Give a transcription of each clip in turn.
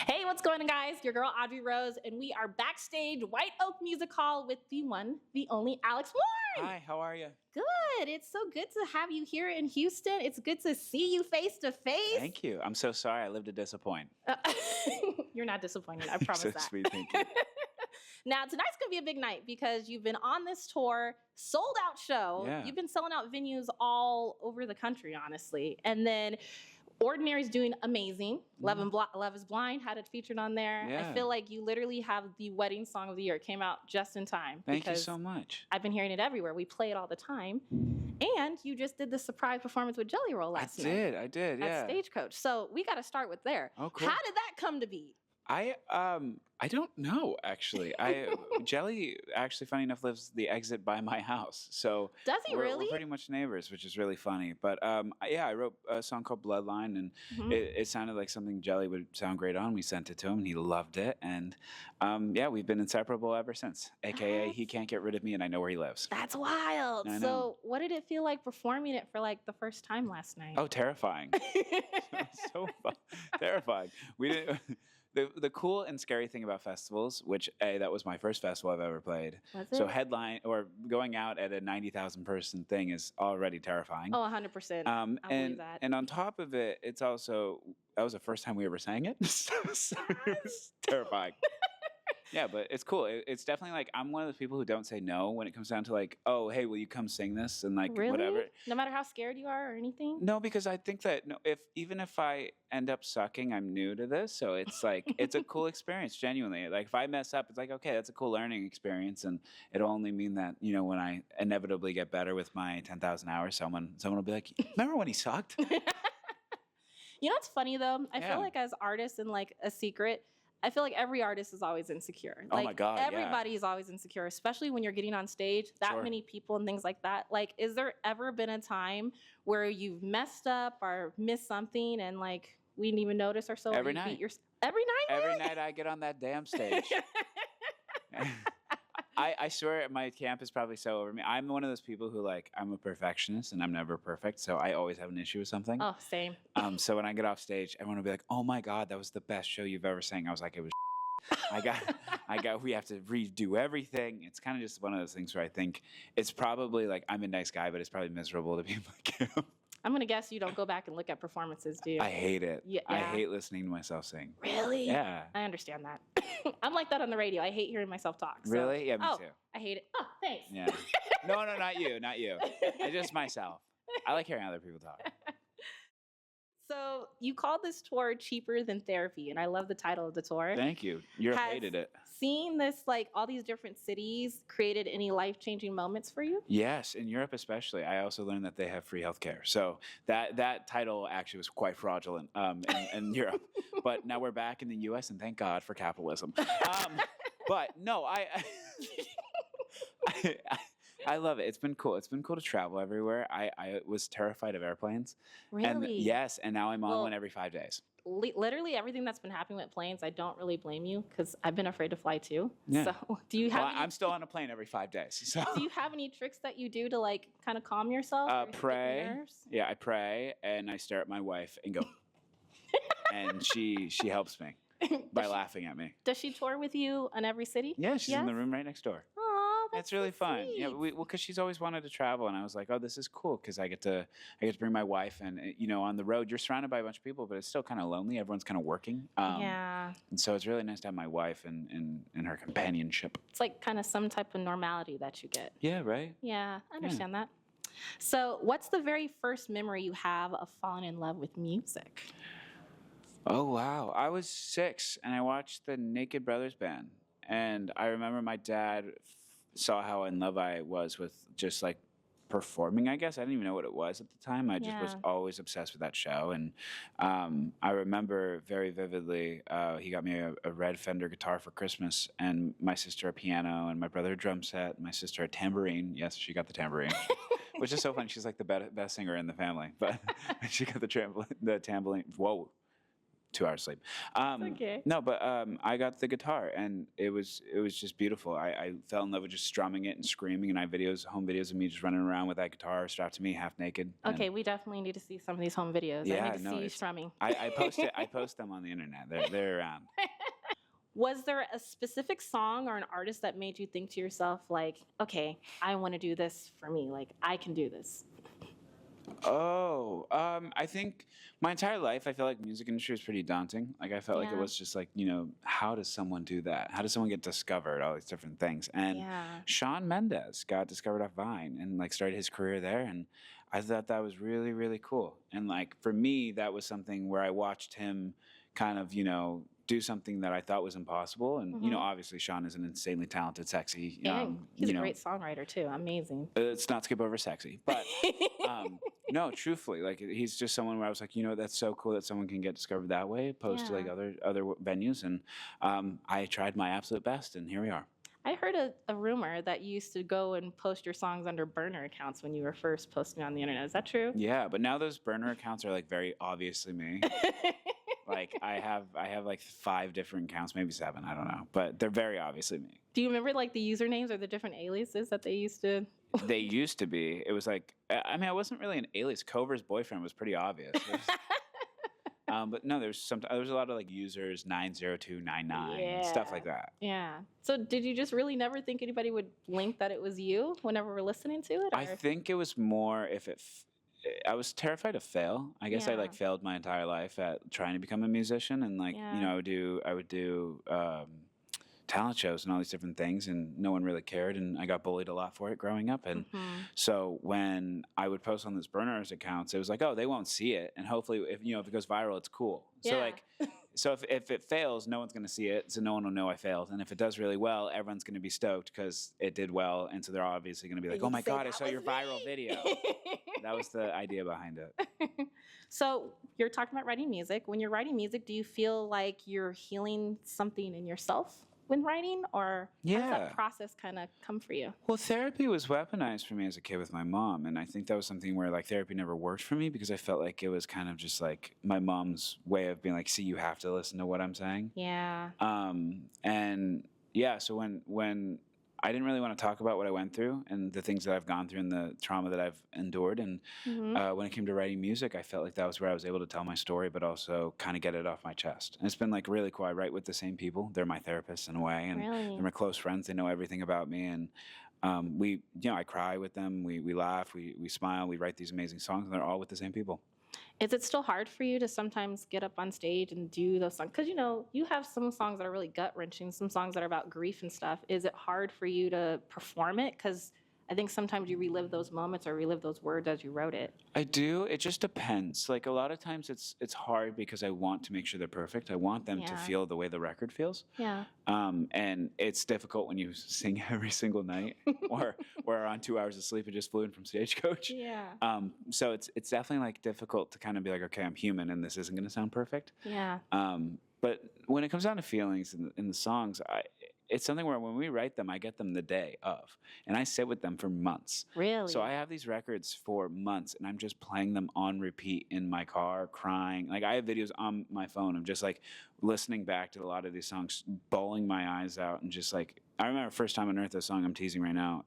Hey, what's going on, guys? Your girl, Audrey Rose, and we are backstage White Oak Music Hall with the one, the only Alex Warren. Hi, how are you? Good. It's so good to have you here in Houston. It's good to see you face to face. Thank you. I'm so sorry I lived to disappoint. You're not disappointed. I promise so that. Sweet, thank you. Now, tonight's going to be a big night because you've been on this tour, sold out show. Yeah. You've been selling out venues all over the country, honestly. And then Ordinary's doing amazing. Love is Blind had it featured on there. Yeah. I feel like you literally have the wedding song of the year. It came out just in time. Thank you so much. I've been hearing it everywhere. We play it all the time. And you just did the surprise performance with Jelly Roll last night. I did, yeah. At Stagecoach. So we got to start with there. Oh, cool. How did that come to be? I don't know, actually. Jelly, actually, funny enough, lives the exit by my house. So Does he really? We're pretty much neighbors, which is really funny. But I wrote a song called Bloodline, and it sounded like something Jelly would sound great on. We sent it to him, and he loved it. And we've been inseparable ever since. AKA, he can't get rid of me, and I know where he lives. That's wild. I know. So what did it feel like performing it for like the first time last night? Oh, terrifying. So fun. Terrifying. We didn't. The cool and scary thing about festivals, which that was my first festival I've ever played. Was it? So headline or going out at a 90,000 person thing is already terrifying. Oh, 100%. I believe that. And on top of it, it's also, that was the first time we ever sang it. So it's terrifying. Yeah, but it's cool. It's definitely like, I'm one of those people who don't say no when it comes down to like, oh, hey, will you come sing this? And like, Really? whatever. No matter how scared you are or anything? No, because I think that even if I end up sucking, I'm new to this. So it's like, it's a cool experience, genuinely. Like if I mess up, it's like, okay, that's a cool learning experience. And it'll only mean that, when I inevitably get better with my 10,000 hours, someone will be like, remember when he sucked? What's funny though? I feel like as artists and like a secret, I feel like every artist is always insecure. Oh my God, everybody is always insecure, especially when you're getting on stage, that many people and things like that. Like, is there ever been a time where you've messed up or missed something and like we didn't even notice ourselves? Every night. Every night? Every night I get on that damn stage. I swear my camp is probably so over me. I'm one of those people who I'm a perfectionist and I'm never perfect. So I always have an issue with something. Oh, same. So when I get off stage, everyone will be like, oh my God, that was the best show you've ever sang. I was like, it was we have to redo everything. It's kind of just one of those things where I think it's probably like, I'm a nice guy, but it's probably miserable to be like him. I'm going to guess you don't go back and look at performances, do you? I hate it. Yeah. I hate listening to myself sing. Really? Yeah. I understand that. I'm like that on the radio. I hate hearing myself talk. So. Really? Yeah, me too. I hate it. Oh, thanks. Yeah. No, not you. Not you. It's just myself. I like hearing other people talk. So you called this tour Cheaper Than Therapy, and I love the title of the tour. Thank you. You hated it. Seeing this, all these different cities, created any life-changing moments for you? Yes, in Europe especially. I also learned that they have free healthcare. So that title actually was quite fraudulent in Europe. But now we're back in the U.S., and thank God for capitalism. But no, I love it. It's been cool. It's been cool to travel everywhere. I was terrified of airplanes. Really? Yes, and now I'm on one every 5 days. Literally everything that's been happening with planes, I don't really blame you because I've been afraid to fly too. Yeah. So do you have? I'm still on a plane every 5 days. So. Do you have any tricks that you do to kind of calm yourself? Pray. Yeah, I pray and I stare at my wife and go, and she helps me by laughing at me. Does she tour with you in every city? Yeah, she's in the room right next door. Oh, that's It's really so fun. sweet. Yeah, because she's always wanted to travel, and I was like, oh, this is cool because I get to bring my wife, and on the road you're surrounded by a bunch of people, but it's still kind of lonely. Everyone's kind of working. Yeah. And so it's really nice to have my wife and her companionship. It's like kind of some type of normality that you get. Yeah, right. Yeah, I understand that. So, what's the very first memory you have of falling in love with music? Oh, wow. I was 6, and I watched the Naked Brothers band. And I remember my dad saw how in love I was with just, performing, I guess. I didn't even know what it was at the time. I just was always obsessed with that show. And I remember very vividly, he got me a red Fender guitar for Christmas, and my sister a piano, and my brother a drum set, and my sister a tambourine. Yes, she got the tambourine. Which is so funny. She's like the best singer in the family. But she got the tambourine. Whoa. 2 hours sleep. Okay. No, but I got the guitar, and it was just beautiful. I fell in love with just strumming it and screaming, and I have home videos of me just running around with that guitar strapped to me, half naked. Okay, we definitely need to see some of these home videos. Yeah, I need to no, see you it's strumming. I post them on the internet. They're around. Was there a specific song or an artist that made you think to yourself, like, okay, I want to do this for me. Like, I can do this? Oh, I think my entire life, I feel like music industry is pretty daunting. Like I felt like it Yeah. was just like, how does someone do that? How does someone get discovered? All these different things. And Yeah. Shawn Mendes got discovered off Vine and like started his career there. And I thought that was really, really cool. And like for me, that was something where I watched him kind of, do something that I thought was impossible. And, obviously Shawn is an insanely talented, sexy, And he's a great songwriter too. Amazing. let's not skip over sexy, but no, truthfully, like he's just someone where I was like, that's so cool that someone can get discovered that way, opposed to like other venues. And I tried my absolute best, and here we are. I heard a rumor that you used to go and post your songs under burner accounts when you were first posting on the internet. Is that true? Yeah, but now those burner accounts are like very obviously me. Like I have like 5 different accounts, maybe 7, I don't know, but they're very obviously me. Do you remember like the usernames or the different aliases that they used to? They used to be. It was like, I mean, I wasn't really an alias. Cover's boyfriend was pretty obvious. But no, there was a lot of like users 90299 stuff like that. Yeah. So did you just really never think anybody would link that it was you whenever we're listening to it? Or? I think it was more I was terrified to fail. I guess I like failed my entire life at trying to become a musician, and like I would do talent shows and all these different things, and no one really cared, and I got bullied a lot for it growing up. And so when I would post on this burners accounts, it was like, oh, they won't see it, and hopefully if it goes viral, it's cool. So like so if it fails, no one's going to see it, so no one will know I failed. And if it does really well, everyone's going to be stoked because it did well, and so they're obviously going to be like, oh my God, I saw your viral video. That was the idea behind it. So you're talking about writing music. When you're writing music, do you feel like you're healing something in yourself when writing, or how does that process kind of come for you? Well, therapy was weaponized for me as a kid with my mom, and I think that was something where like therapy never worked for me because I felt like it was kind of just like my mom's way of being like, see, you have to listen to what I'm saying. Yeah. And yeah, so when I didn't really want to talk about what I went through and the things that I've gone through and the trauma that I've endured. And when it came to writing music, I felt like that was where I was able to tell my story, but also kind of get it off my chest. And it's been like really cool. I write with the same people. They're my therapists in a way, and they're my close friends. They know everything about me. And I cry with them. We laugh, we smile, we write these amazing songs, and they're all with the same people. Is it still hard for you to sometimes get up on stage and do those songs? Because, you have some songs that are really gut-wrenching, some songs that are about grief and stuff. Is it hard for you to perform it? Because I think sometimes you relive those moments or relive those words as you wrote it. I do. It just depends. Like a lot of times it's hard because I want to make sure they're perfect. I want them to feel the way the record feels. Yeah. And it's difficult when you sing every single night or on 2 hours of sleep and just flew in from Stagecoach. Yeah. So it's definitely like difficult to kind of be like, okay, I'm human and this isn't going to sound perfect. Yeah. But when it comes down to feelings in the songs, it's something where when we write them, I get them the day of, and I sit with them for months. Really? So I have these records for months, and I'm just playing them on repeat in my car, crying. Like I have videos on my phone of just like listening back to a lot of these songs, bawling my eyes out, and just like I remember first time I unearthed a song I'm teasing right now.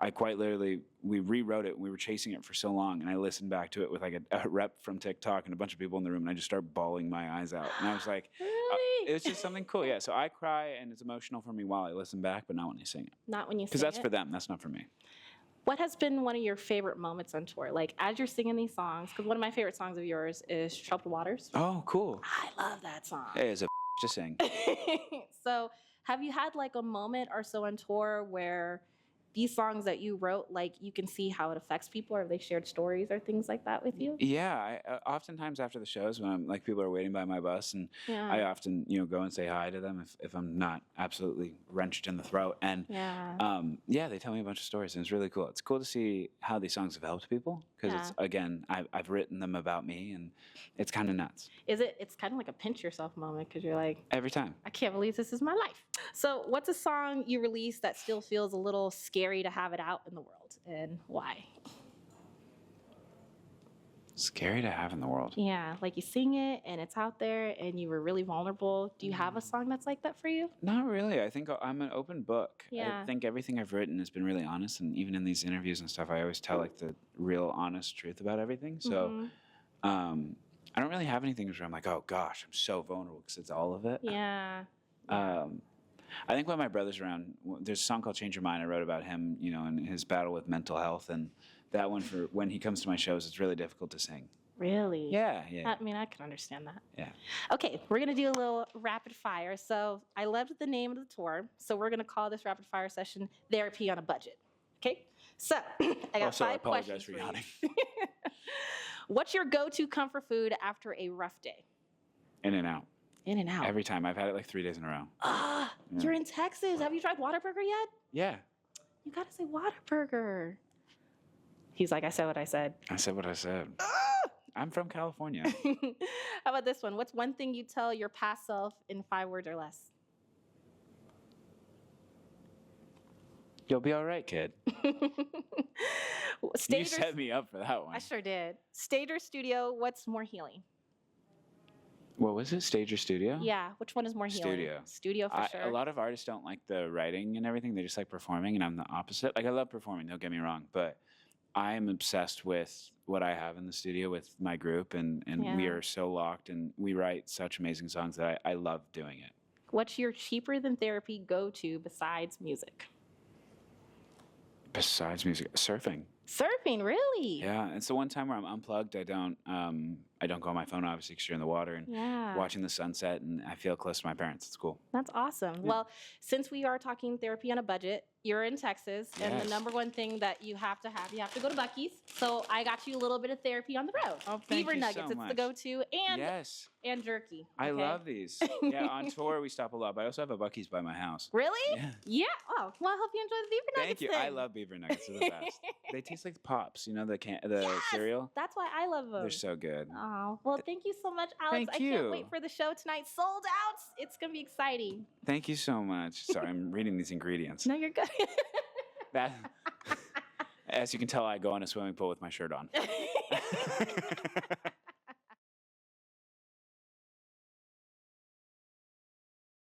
I quite literally, we rewrote it. We were chasing it for so long, and I listened back to it with like a rep from TikTok and a bunch of people in the room, and I just started bawling my eyes out. And I was like, really? It was just something cool. Yeah, so I cry, and it's emotional for me while I listen back, but not when I sing it. Not when you sing it? Because that's for them. That's not for me. What has been one of your favorite moments on tour? Like as you're singing these songs, because one of my favorite songs of yours is Troubled Waters. Oh, cool. I love that song. Hey, it's a to sing. So have you had like a moment or so on tour where these songs that you wrote, like you can see how it affects people, or have they shared stories or things like that with you? Yeah, oftentimes after the shows when I'm like people are waiting by my bus, and I often go and say hi to them if I'm not absolutely wrenched in the throat, and they tell me a bunch of stories, and it's really cool. It's cool to see how these songs have helped people because it's again I've written them about me, and it's kind of nuts. It's kind of like a pinch yourself moment because you're like every time I can't believe this is my life. So what's a song you released that still feels a little scary to have it out in the world, and why? Scary to have in the world. Yeah, like you sing it and it's out there and you were really vulnerable. Do you have a song that's like that for you? Not really. I think I'm an open book. Yeah. I think everything I've written has been really honest, and even in these interviews and stuff, I always tell like the real honest truth about everything. So I don't really have anything where I'm like, oh gosh, I'm so vulnerable, because it's all of it. Yeah. I think when my brother's around, there's a song called Change Your Mind. I wrote about him, you know, and his battle with mental health, and that one, for when he comes to my shows, it's really difficult to sing. Really? Yeah. I mean, I can understand that. Yeah. Okay, we're going to do a little rapid fire. So I loved the name of the tour. So we're going to call this rapid fire session Therapy on a Budget. Okay? So I got Also, I 5 apologize questions for for yawning. you. What's your go-to comfort food after a rough day? In-N-Out. In-N-Out. Every time. I've had it like 3 days in a row. Ah, Yeah. you're in Texas. Have you tried Whataburger yet? Yeah. You got to say Whataburger. He's like, I said what I said. I said what I said. I'm from California. How about this one? What's one thing you tell your past self in 5 words or less? You'll be all right, kid. You set me up for that one. I sure did. Stage or studio, what's more healing? What was it? Stage or studio? Yeah, which one is more healing? Studio. Studio for sure. A lot of artists don't like the writing and everything. They just like performing, and I'm the opposite. Like, I love performing, don't get me wrong, but I am obsessed with what I have in the studio with my group, and we are so locked, and we write such amazing songs that I love doing it. What's your cheaper than therapy go-to besides music? Besides music, surfing. Surfing, really? Yeah, it's the one time where I'm unplugged. I don't go on my phone, obviously, because you're in the water, and watching the sunset, and I feel close to my parents. It's cool. That's awesome. Yeah. Well, since we are talking therapy on a budget, you're in Texas, and the number one thing that you have to go to Buc-ee's. So I got you a little bit of therapy on the road. Oh, thank Beaver you nuggets, so it's much. the go-to, and Yes. and jerky. I okay? love these. Yeah, on tour we stop a lot, but I also have a Buc-ee's by my house. Really? Yeah. Yeah. Oh, well, I hope you enjoy the beaver nuggets. Thank you. then. I love beaver nuggets. They're the best. They taste like Pops. You know the Yes! cereal. That's why I love them. They're so good. Oh, well, thank you so much, Alex. Thank I can't you. wait for the show tonight. Sold out. It's going to be exciting. Thank you so much. Sorry, I'm reading these ingredients. No, you're good. That, as you can tell, I go in a swimming pool with my shirt on.